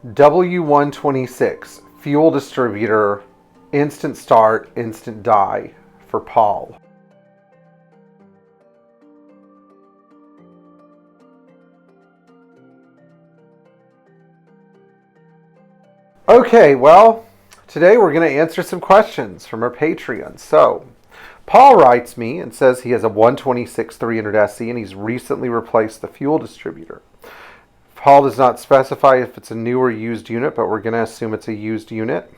W126, fuel distributor, instant start, instant die for Paul. Okay, well, today we're going to answer some questions from our Patreon. So, Paul writes me and says he has a 126 300 SE and he's recently replaced the fuel distributor. Paul does not specify if it's a new or used unit, but we're going to assume it's a used unit,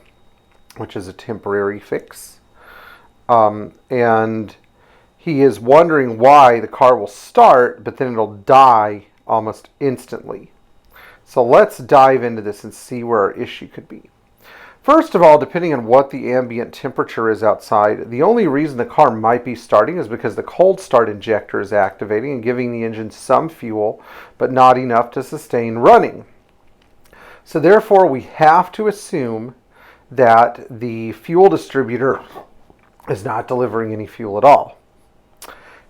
which is a temporary fix. And he is wondering why the car will start, but then it'll die almost instantly. So let's dive into this and see where our issue could be. First of all, depending on what the ambient temperature is outside, the only reason the car might be starting is because the cold start injector is activating and giving the engine some fuel, but not enough to sustain running. So therefore, we have to assume that the fuel distributor is not delivering any fuel at all.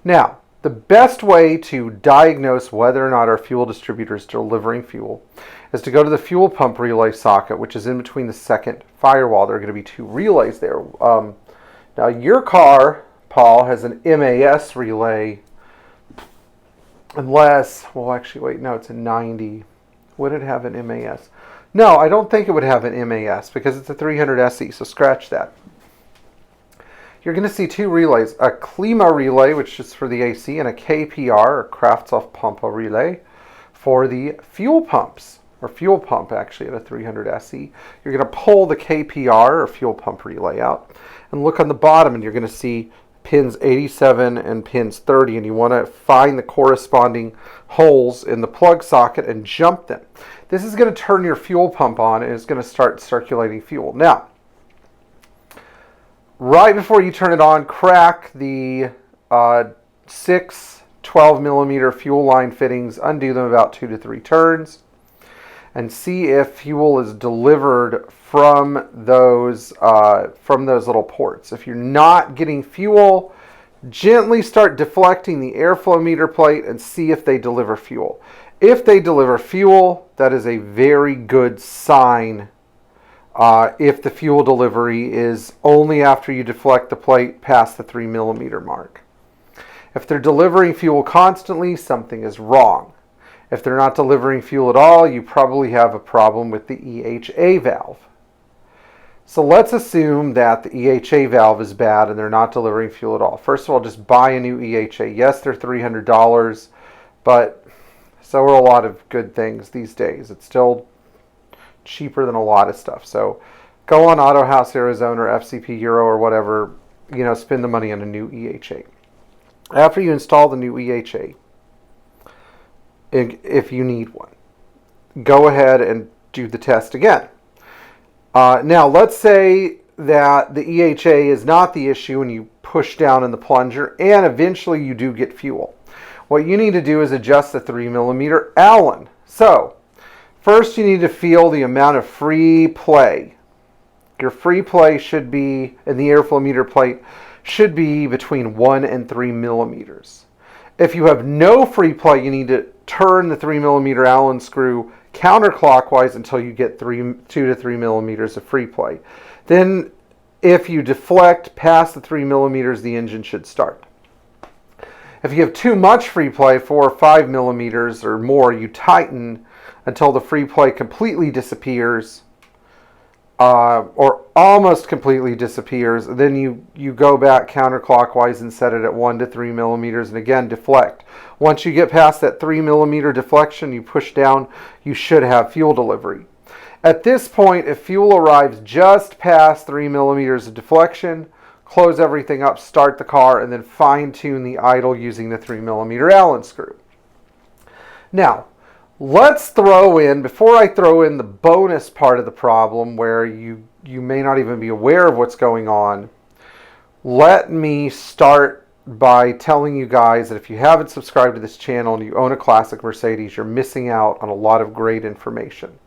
Now, the best way to diagnose whether or not our fuel distributor is delivering fuel is to go to the fuel pump relay socket, which is in between the second firewall. There are going to be two relays there. Now, your car, Paul, has an MAS relay, unless, well, actually, wait, no, it's a 90. Would it have an MAS? No, I don't think it would have an MAS because it's a 300 SE, so scratch that. You're going to see two relays, a Klima relay, which is for the AC, and a KPR, or Kraftstoffpumpe relay, for the fuel pumps, or fuel pump actually at a 300 SE. You're going to pull the KPR, or fuel pump relay out, and look on the bottom, and you're going to see pins 87 and pins 30, and you want to find the corresponding holes in the plug socket and jump them. This is going to turn your fuel pump on, and it's going to start circulating fuel. Now, right before you turn it on, crack the 6 12 millimeter fuel line fittings, undo them about 2 to 3 turns, and see if fuel is delivered from those little ports. If you're not getting fuel, gently start deflecting the airflow meter plate and see if they deliver fuel. If they deliver fuel, that is a very good sign. If the fuel delivery is only after you deflect the plate past the 3 millimeter mark. If they're delivering fuel constantly, something is wrong. If they're not delivering fuel at all, you probably have a problem with the EHA valve. So let's assume that the EHA valve is bad and they're not delivering fuel at all. First of all, just buy a new EHA. Yes, they're $300, but so are a lot of good things these days. It's still cheaper than a lot of stuff. So go on Auto House Arizona or FCP Euro or whatever, spend the money on a new EHA. After you install the new EHA, if you need one, go ahead and do the test again. Now, let's say that the EHA is not the issue and you push down in the plunger and eventually you do get fuel. What you need to do is adjust the 3 millimeter Allen. So, first, you need to feel the amount of free play. Your free play should be, in the airflow meter plate, should be between 1 and 3 millimeters. If you have no free play, you need to turn the 3 millimeter Allen screw counterclockwise until you get 2 to 3 millimeters of free play. Then, if you deflect past the 3 millimeters, the engine should start. If you have too much free play, 4 or 5 millimeters or more, you tighten until the free play completely disappears, or almost completely disappears. Then you go back counterclockwise and set it at 1 to 3 millimeters, and again deflect. Once you get past that 3 millimeter deflection, you push down, you should have fuel delivery. At this point, if fuel arrives just past 3 millimeters of deflection, close everything up, start the car, and then fine-tune the idle using the 3 millimeter Allen screw. Now, let's throw in, before I throw in the bonus part of the problem where you may not even be aware of what's going on, let me start by telling you guys that if you haven't subscribed to this channel and you own a Classic Mercedes, you're missing out on a lot of great information.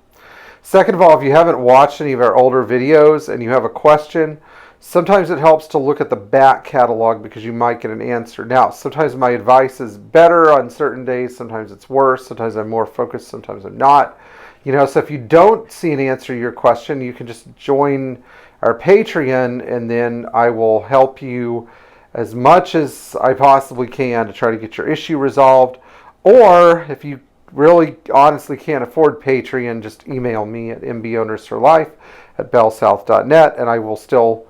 Second of all, if you haven't watched any of our older videos and you have a question, sometimes it helps to look at the back catalog because you might get an answer. Now, sometimes my advice is better on certain days, sometimes it's worse, sometimes I'm more focused, sometimes I'm not. So if you don't see an answer to your question, you can just join our Patreon, and then I will help you as much as I possibly can to try to get your issue resolved. Or if you really honestly can't afford Patreon, just email me at mbownersforlife@bellsouth.net, and I will still,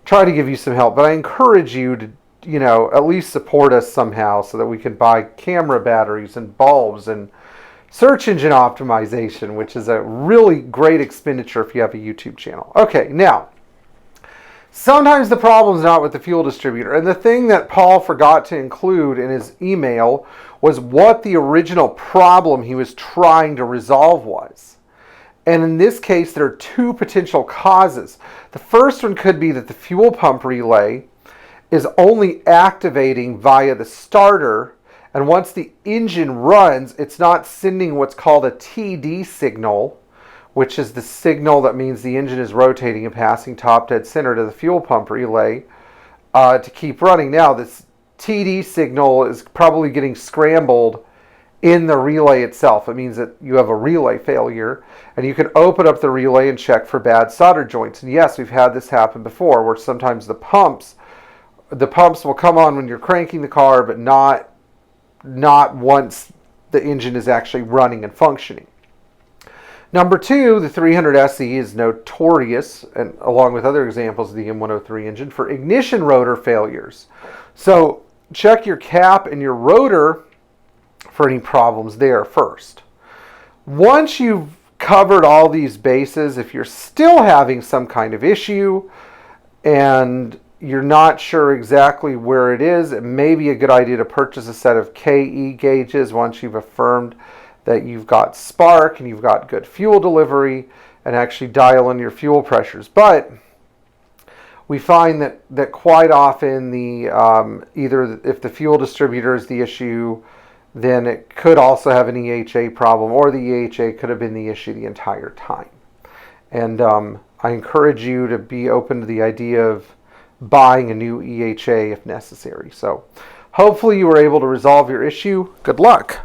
try to give you some help. But I encourage you to, at least support us somehow so that we can buy camera batteries and bulbs and search engine optimization, which is a really great expenditure if you have a YouTube channel. Okay, now, sometimes the problem is not with the fuel distributor. And the thing that Paul forgot to include in his email was what the original problem he was trying to resolve was. And in this case, there are two potential causes. The first one could be that the fuel pump relay is only activating via the starter, and once the engine runs, it's not sending what's called a TD signal, which is the signal that means the engine is rotating and passing top dead center to the fuel pump relay to keep running. Now, this TD signal is probably getting scrambled in the relay itself. It means that you have a relay failure, and you can open up the relay and check for bad solder joints. And yes, we've had this happen before, where sometimes the pumps will come on when you're cranking the car, but not once the engine is actually running and functioning. Number two, the 300 SE is notorious, and along with other examples of the M103 engine, for ignition rotor failures. So check your cap and your rotor for any problems there first. Once you've covered all these bases, if you're still having some kind of issue and you're not sure exactly where it is, it may be a good idea to purchase a set of KE gauges once you've affirmed that you've got spark and you've got good fuel delivery, and actually dial in your fuel pressures. But we find that quite often either if the fuel distributor is the issue, then it could also have an EHA problem, or the EHA could have been the issue the entire time. And I encourage you to be open to the idea of buying a new EHA if necessary. So hopefully you were able to resolve your issue. Good luck.